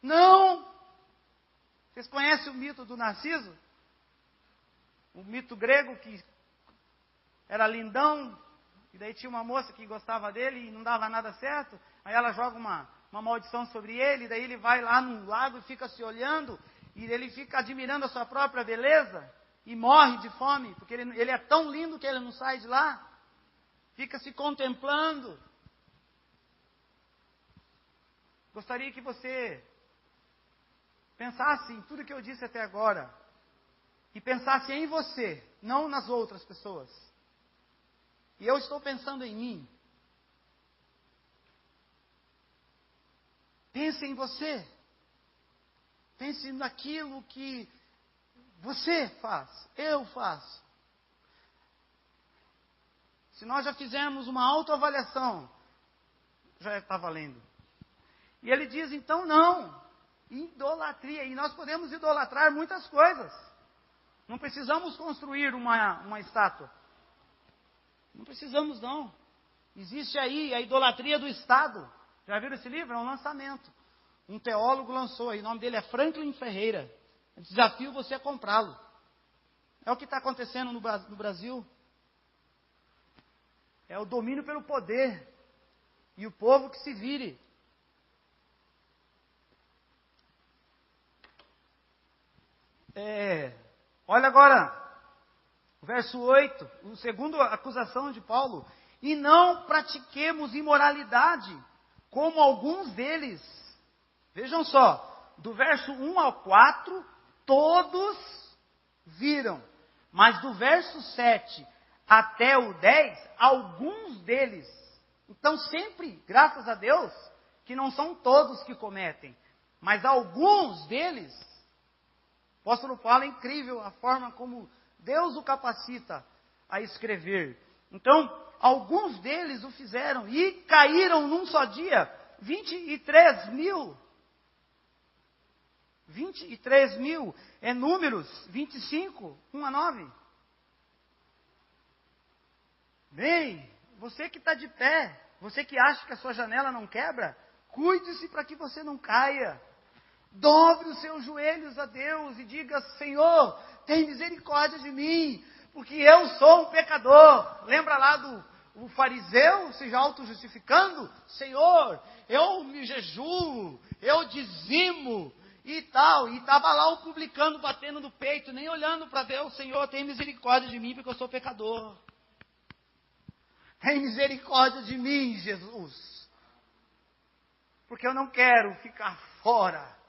não. Vocês conhecem o mito do Narciso? O mito grego que era lindão, e daí tinha uma moça que gostava dele e não dava nada certo, aí ela joga uma maldição sobre ele, e daí ele vai lá num lago e fica se olhando, e ele fica admirando a sua própria beleza, e morre de fome, porque ele é tão lindo que ele não sai de lá, fica se contemplando. Gostaria que você pensasse em tudo que eu disse até agora, e pensasse em você, não nas outras pessoas. E eu estou pensando em mim. Pense em você. Pense naquilo que você faz, eu faço. Se nós já fizermos uma autoavaliação, já está valendo. E ele diz, então não, idolatria. E nós podemos idolatrar muitas coisas. Não precisamos construir uma estátua. Não precisamos não. Existe aí a idolatria do Estado. Já viram esse livro? É um lançamento. Um teólogo lançou aí, o nome dele é Franklin Ferreira. Eu desafio você a comprá-lo. É o que está acontecendo no Brasil. É o domínio pelo poder. E o povo que se vire. Olha agora, o verso 8, a segunda acusação de Paulo. E não pratiquemos imoralidade, como alguns deles. Vejam só, do verso 1 ao 4, todos viram. Mas do verso 7 até o 10, alguns deles. Então sempre, graças a Deus, que não são todos que cometem, mas alguns deles. O apóstolo Paulo é incrível a forma como Deus o capacita a escrever. Então, alguns deles o fizeram e caíram num só dia 23 mil. 23 mil é Números 25, 1 a 9. Bem, você que está de pé, você que acha que a sua janela não quebra, cuide-se para que você não caia. Dobre os seus joelhos a Deus e diga, Senhor, tem misericórdia de mim, porque eu sou um pecador. Lembra lá do fariseu se auto-justificando? Senhor, eu me jejuo, eu dizimo e tal. E estava lá o publicano batendo no peito, nem olhando para Deus. Senhor, tem misericórdia de mim, porque eu sou pecador. Tem misericórdia de mim, Jesus. Porque eu não quero ficar fora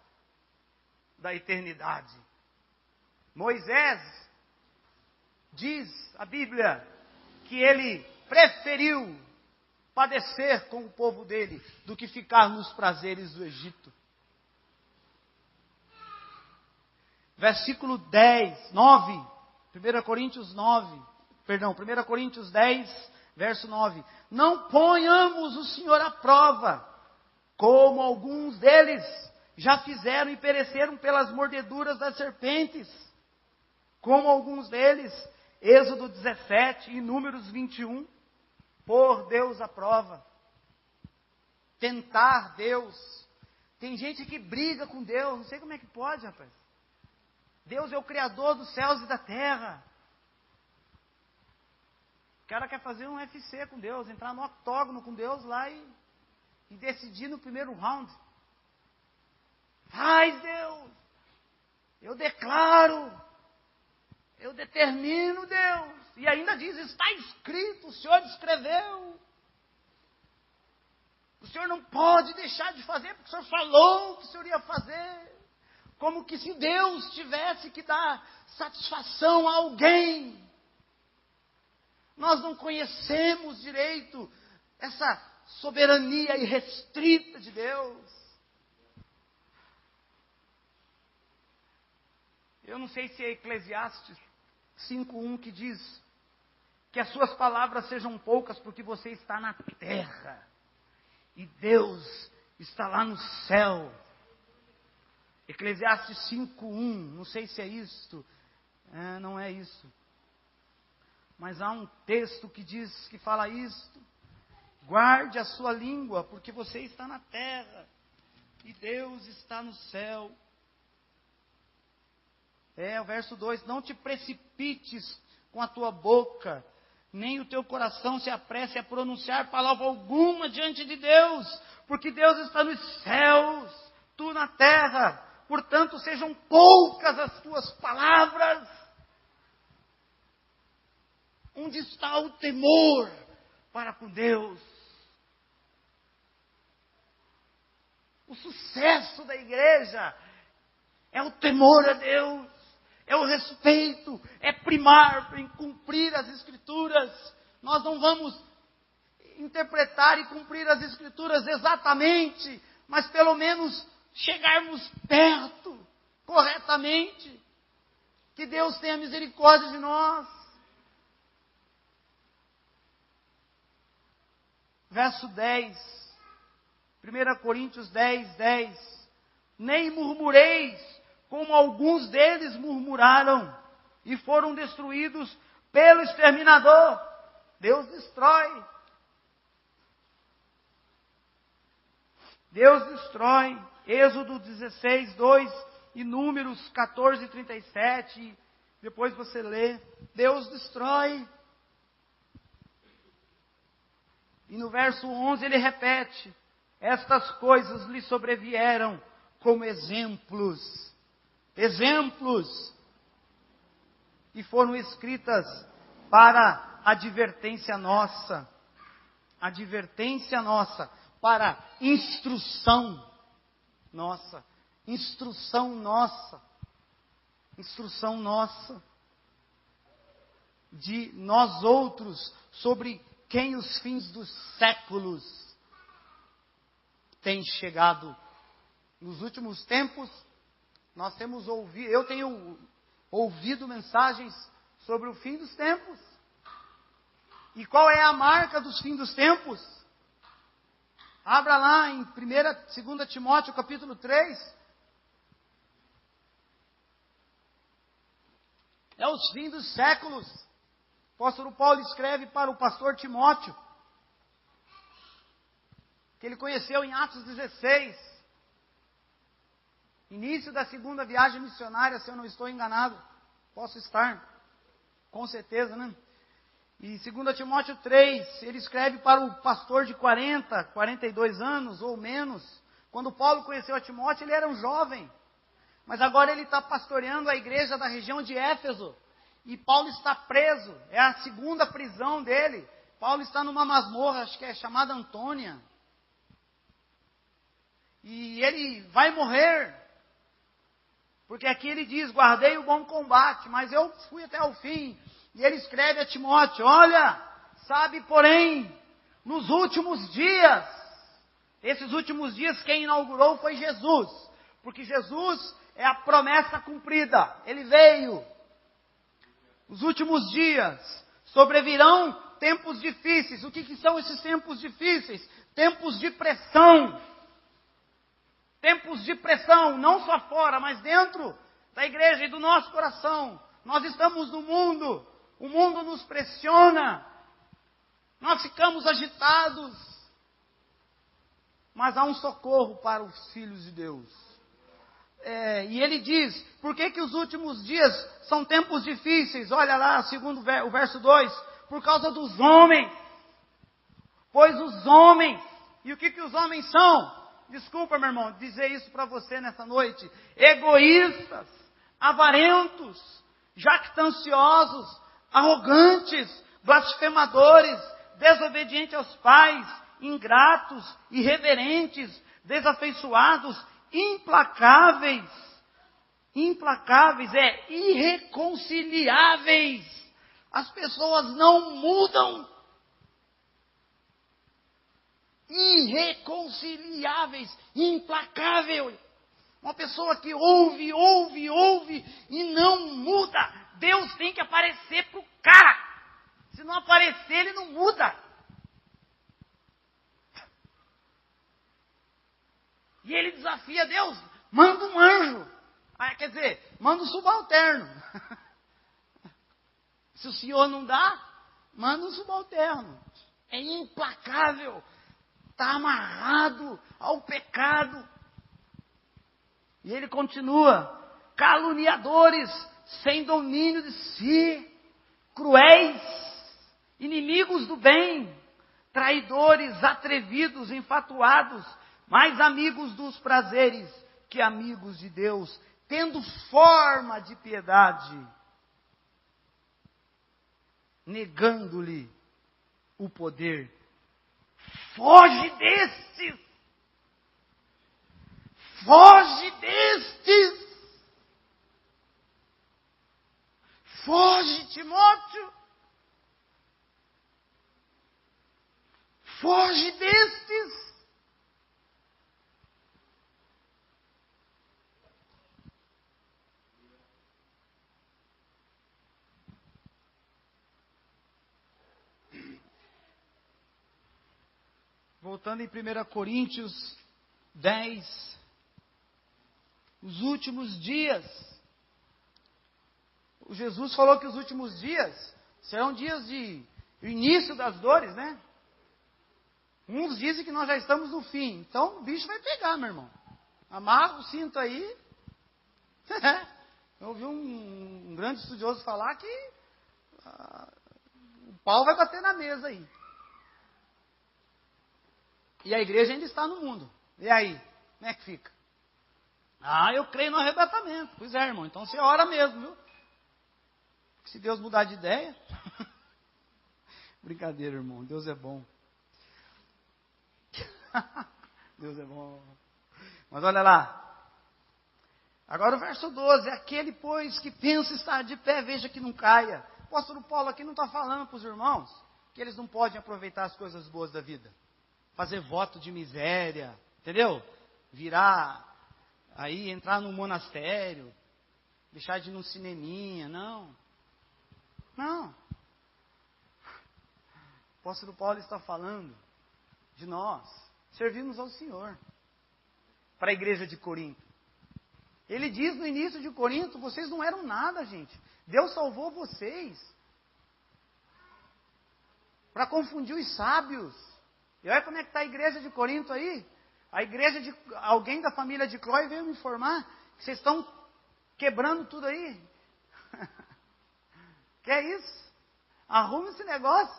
da eternidade. Moisés diz a Bíblia que ele preferiu padecer com o povo dele do que ficar nos prazeres do Egito. Versículo 9, 1 Coríntios 10, verso 9. Não ponhamos o Senhor à prova, como alguns deles já fizeram e pereceram pelas mordeduras das serpentes. Como alguns deles, Êxodo 17 e Números 21, pôr Deus à prova. Tentar Deus. Tem gente que briga com Deus, não sei como é que pode, rapaz. Deus é o Criador dos céus e da terra. O cara quer fazer um UFC com Deus, entrar no octógono com Deus lá e decidir no primeiro round. Faz, Deus! Eu declaro, eu determino, Deus. E ainda diz, está escrito, o Senhor escreveu. O Senhor não pode deixar de fazer, porque o Senhor falou que o Senhor ia fazer. Como que se Deus tivesse que dar satisfação a alguém. Nós não conhecemos direito essa soberania irrestrita de Deus. Eu não sei se é Eclesiastes 5:1 que diz que as suas palavras sejam poucas porque você está na terra e Deus está lá no céu. Eclesiastes 5:1, não sei se é isto, não é isso. Mas há um texto que diz, que fala isto. Guarde a sua língua, porque você está na terra e Deus está no céu. O verso 2, não te precipites com a tua boca, nem o teu coração se apresse a pronunciar palavra alguma diante de Deus, porque Deus está nos céus, tu na terra, portanto sejam poucas as tuas palavras. Onde está o temor para com Deus? O sucesso da igreja é o temor a Deus, é o respeito, é primar em cumprir as Escrituras. Nós não vamos interpretar e cumprir as Escrituras exatamente, mas pelo menos chegarmos perto, corretamente. Que Deus tenha misericórdia de nós. Verso 10, 1 Coríntios 10:10. Nem murmureis, como alguns deles murmuraram, e foram destruídos pelo exterminador. Deus destrói. Deus destrói. Êxodo 16:2 e Números 14:37. Depois você lê. Deus destrói. E no verso 11 ele repete, estas coisas lhe sobrevieram como exemplos, e foram escritas para advertência nossa, para instrução nossa, de nós outros, sobre quem os fins dos séculos têm chegado. Nos últimos tempos, nós temos ouvido, eu tenho ouvido mensagens sobre o fim dos tempos. E qual é a marca dos fins dos tempos? Abra lá em 2 Timóteo capítulo 3. É os fins dos séculos. O apóstolo Paulo escreve para o pastor Timóteo, que ele conheceu em Atos 16, início da segunda viagem missionária, se eu não estou enganado, posso estar, com certeza, né? E 2 Timóteo 3, ele escreve para o pastor de 42 anos ou menos. Quando Paulo conheceu a Timóteo, ele era um jovem, mas agora ele está pastoreando a igreja da região de Éfeso. E Paulo está preso, é a segunda prisão dele. Paulo está numa masmorra, acho que é chamada Antônia. E ele vai morrer, porque aqui ele diz, guardei o bom combate, mas eu fui até o fim. E ele escreve a Timóteo, olha, sabe porém, nos últimos dias, esses últimos dias quem inaugurou foi Jesus, porque Jesus é a promessa cumprida, ele veio. Os últimos dias sobrevirão tempos difíceis. O que são esses tempos difíceis? Tempos de pressão. Tempos de pressão, não só fora, mas dentro da igreja e do nosso coração. Nós estamos no mundo, o mundo nos pressiona, nós ficamos agitados. Mas há um socorro para os filhos de Deus. e ele diz, por que os últimos dias são tempos difíceis? Olha lá, segundo o verso 2, por causa dos homens. Pois os homens, e o que os homens são? Desculpa, meu irmão, dizer isso para você nessa noite. Egoístas, avarentos, jactanciosos, arrogantes, blasfemadores, desobedientes aos pais, ingratos, irreverentes, desafeiçoados, implacáveis, irreconciliáveis. As pessoas não mudam. Irreconciliáveis, implacável. Uma pessoa que ouve e não muda. Deus tem que aparecer para o cara. Se não aparecer, ele não muda. E ele desafia Deus, manda um anjo. Quer dizer, manda um subalterno. Se o senhor não dá, manda um subalterno. É implacável. Está amarrado ao pecado. E ele continua, caluniadores, sem domínio de si, cruéis, inimigos do bem, traidores, atrevidos, enfatuados, mais amigos dos prazeres que amigos de Deus, tendo forma de piedade, negando-lhe o poder. Foge destes! Foge destes! Foge, Timóteo! Foge destes! Voltando em 1 Coríntios 10, os últimos dias. O Jesus falou que os últimos dias serão dias de início das dores, né? Uns dizem que nós já estamos no fim. Então o bicho vai pegar, meu irmão. Amarra o cinto aí. Eu ouvi um grande estudioso falar que o pau vai bater na mesa aí. E a igreja ainda está no mundo. E aí? Como é que fica? Eu creio no arrebatamento. Pois é, irmão. Então você ora mesmo, viu? Se Deus mudar de ideia. Brincadeira, irmão. Deus é bom. Deus é bom. Mas olha lá. Agora o verso 12. Aquele, pois, que pensa estar de pé, veja que não caia. O apóstolo Paulo aqui não está falando para os irmãos que eles não podem aproveitar as coisas boas da vida. Fazer voto de miséria, entendeu? Virar, aí entrar num monastério, deixar de ir num cineminha, não. Não. O apóstolo Paulo está falando de nós servirmos ao Senhor. Para a igreja de Corinto. Ele diz no início de Corinto, vocês não eram nada, gente. Deus salvou vocês. Para confundir os sábios. E olha como é que está a igreja de Corinto aí. A igreja de alguém da família de Clói veio me informar que vocês estão quebrando tudo aí. Que é isso? Arruma esse negócio.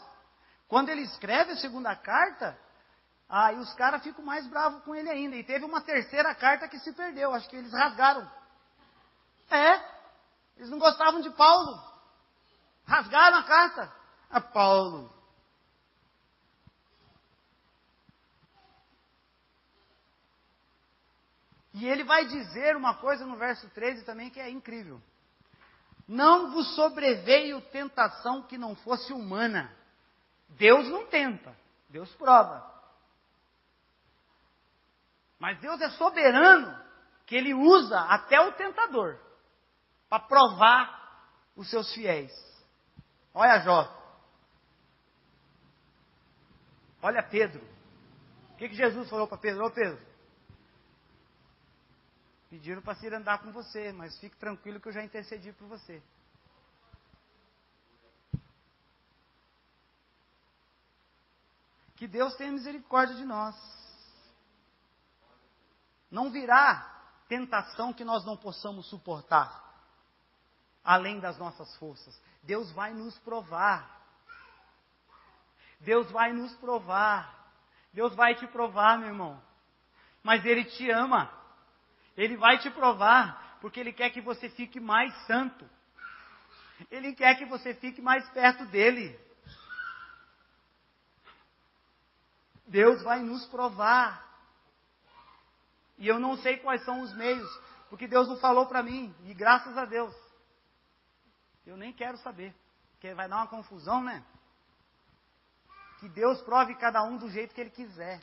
Quando ele escreve a segunda carta, aí os caras ficam mais bravos com ele ainda. E teve uma terceira carta que se perdeu. Acho que eles rasgaram. Eles não gostavam de Paulo. Rasgaram a carta. Paulo. E ele vai dizer uma coisa no verso 13 também que é incrível. Não vos sobreveio tentação que não fosse humana. Deus não tenta, Deus prova. Mas Deus é soberano, que Ele usa até o tentador, para provar os seus fiéis. Olha Jó. Olha Pedro. O que Jesus falou para Pedro? Ô Pedro, pediram para se ir andar com você, mas fique tranquilo que eu já intercedi por você. Que Deus tenha misericórdia de nós. Não virá tentação que nós não possamos suportar, além das nossas forças. Deus vai nos provar. Deus vai nos provar. Deus vai te provar, meu irmão. Mas Ele te ama. Ele vai te provar, porque Ele quer que você fique mais santo. Ele quer que você fique mais perto dEle. Deus vai nos provar. E eu não sei quais são os meios, porque Deus não falou para mim, e graças a Deus. Eu nem quero saber, porque vai dar uma confusão, né? Que Deus prove cada um do jeito que Ele quiser.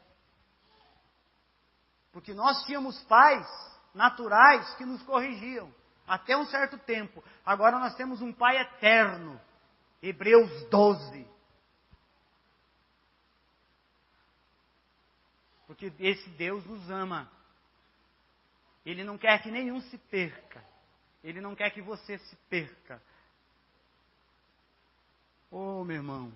Porque nós tínhamos pais naturais que nos corrigiam, até um certo tempo. Agora nós temos um Pai eterno. Hebreus 12. Porque esse Deus nos ama. Ele não quer que nenhum se perca. Ele não quer que você se perca. Oh, meu irmão.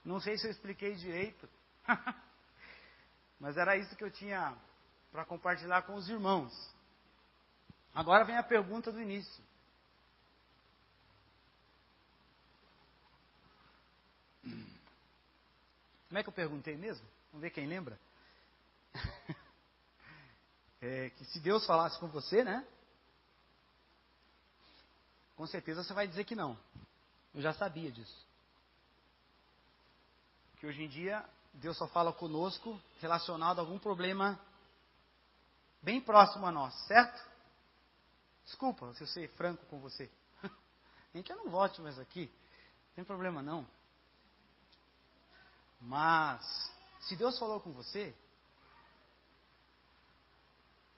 Não sei se eu expliquei direito. Mas era isso que eu tinha para compartilhar com os irmãos. Agora vem a pergunta do início. Como é que eu perguntei mesmo? Vamos ver quem lembra. Que se Deus falasse com você, né? Com certeza você vai dizer que não. Eu já sabia disso. Que hoje em dia Deus só fala conosco relacionado a algum problema bem próximo a nós, certo? Desculpa se eu ser franco com você. Nem que eu não volte mais aqui. Não tem problema não. Mas, se Deus falou com você,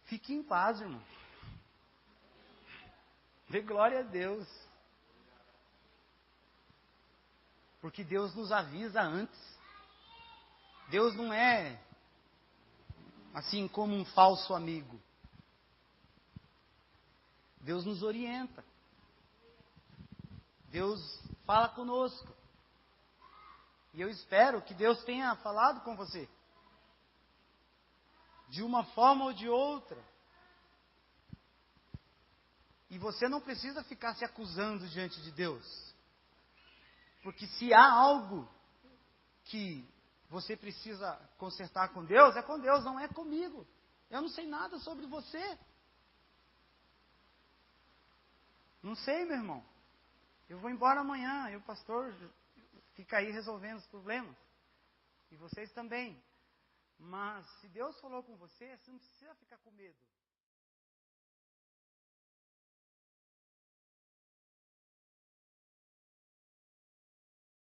fique em paz, irmão. Dê glória a Deus. Porque Deus nos avisa antes. Deus não é assim como um falso amigo. Deus nos orienta. Deus fala conosco. E eu espero que Deus tenha falado com você. De uma forma ou de outra. E você não precisa ficar se acusando diante de Deus. Porque se há algo que você precisa consertar com Deus, é com Deus, não é comigo. Eu não sei nada sobre você. Não sei, meu irmão. Eu vou embora amanhã e o pastor fica aí resolvendo os problemas. E vocês também. Mas se Deus falou com você, você não precisa ficar com medo.